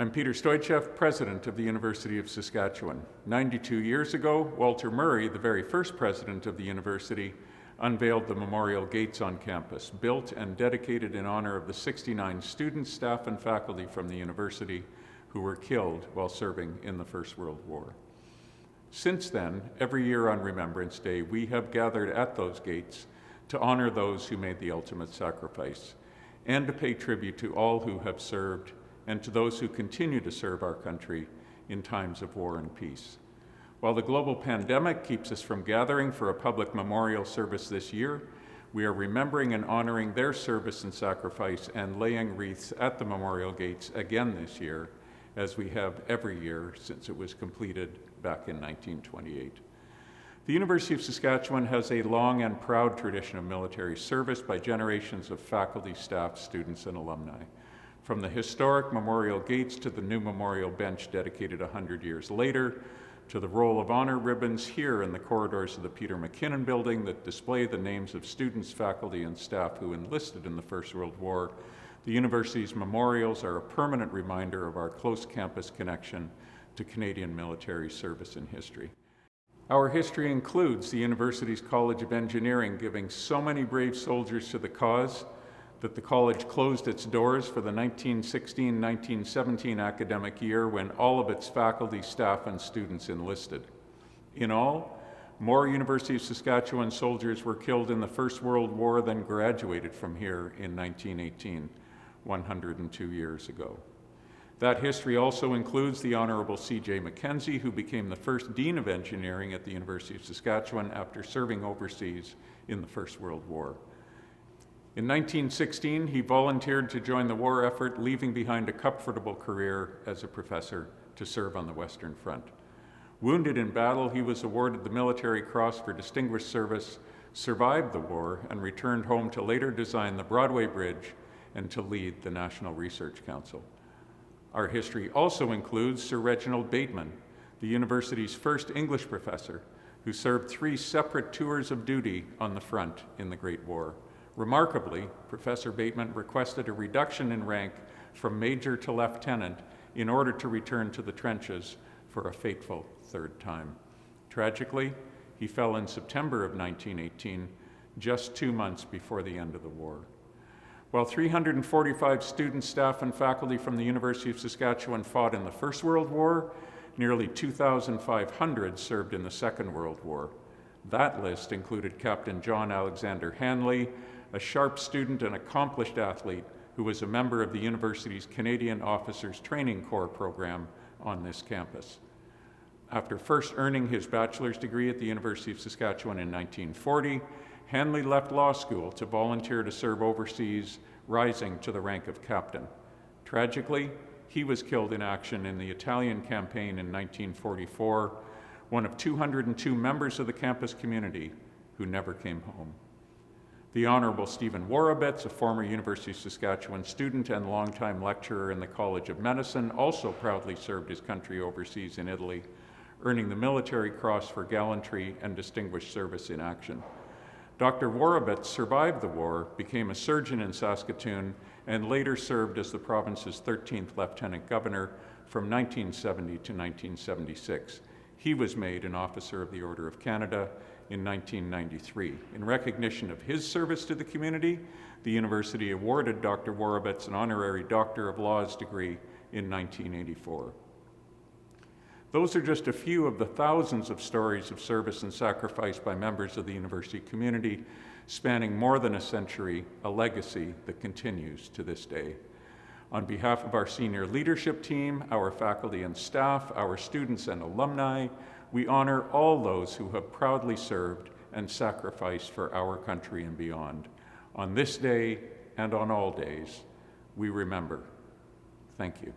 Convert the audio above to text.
I'm Peter Stoicheff, President of the University of Saskatchewan. 92 years ago, Walter Murray, the very first president of the university, unveiled the memorial gates on campus, built and dedicated in honor of the 69 students, staff, and faculty from the university who were killed while serving in the First World War. Since then, every year on Remembrance Day, we have gathered at those gates to honor those who made the ultimate sacrifice and to pay tribute to all who have served and to those who continue to serve our country in times of war and peace. While the global pandemic keeps us from gathering for a public memorial service this year, we are remembering and honoring their service and sacrifice and laying wreaths at the memorial gates again this year, as we have every year since it was completed back in 1928. The University of Saskatchewan has a long and proud tradition of military service by generations of faculty, staff, students, and alumni. From the historic memorial gates to the new memorial bench dedicated 100 years later, to the roll of honor ribbons here in the corridors of the Peter McKinnon Building that display the names of students, faculty, and staff who enlisted in the First World War, the university's memorials are a permanent reminder of our close campus connection to Canadian military service and history. Our history includes the university's College of Engineering giving so many brave soldiers to the cause that the college closed its doors for the 1916-1917 academic year when all of its faculty, staff, and students enlisted. In all, more University of Saskatchewan soldiers were killed in the First World War than graduated from here in 1918, 102 years ago. That history also includes the Honorable C.J. Mackenzie, who became the first Dean of Engineering at the University of Saskatchewan after serving overseas in the First World War. In 1916, he volunteered to join the war effort, leaving behind a comfortable career as a professor to serve on the Western Front. Wounded in battle, he was awarded the Military Cross for Distinguished Service, survived the war, and returned home to later design the Broadway Bridge and to lead the National Research Council. Our history also includes Sir Reginald Bateman, the university's first English professor, who served 3 separate tours of duty on the front in the Great War. Remarkably, Professor Bateman requested a reduction in rank from major to lieutenant in order to return to the trenches for a fateful 3rd time. Tragically, he fell in September of 1918, just 2 months before the end of the war. While 345 students, staff, and faculty from the University of Saskatchewan fought in the First World War, nearly 2,500 served in the Second World War. That list included Captain John Alexander Hanley, a sharp student and accomplished athlete who was a member of the university's Canadian Officers Training Corps program on this campus. After first earning his bachelor's degree at the University of Saskatchewan in 1940, Hanley left law school to volunteer to serve overseas, rising to the rank of captain. Tragically, he was killed in action in the Italian campaign in 1944, one of 202 members of the campus community who never came home. The Honorable Stephen Worobets, a former University of Saskatchewan student and longtime lecturer in the College of Medicine, also proudly served his country overseas in Italy, earning the Military Cross for gallantry and distinguished service in action. Dr. Worobets survived the war, became a surgeon in Saskatoon, and later served as the province's 13th Lieutenant Governor from 1970 to 1976. He was made an Officer of the Order of Canada in 1993. In recognition of his service to the community, the university awarded Dr. Worobets an honorary Doctor of Laws degree in 1984. Those are just a few of the thousands of stories of service and sacrifice by members of the university community, spanning more than a century, a legacy that continues to this day. On behalf of our senior leadership team, our faculty and staff, our students and alumni, we honor all those who have proudly served and sacrificed for our country and beyond. On this day and on all days, we remember. Thank you.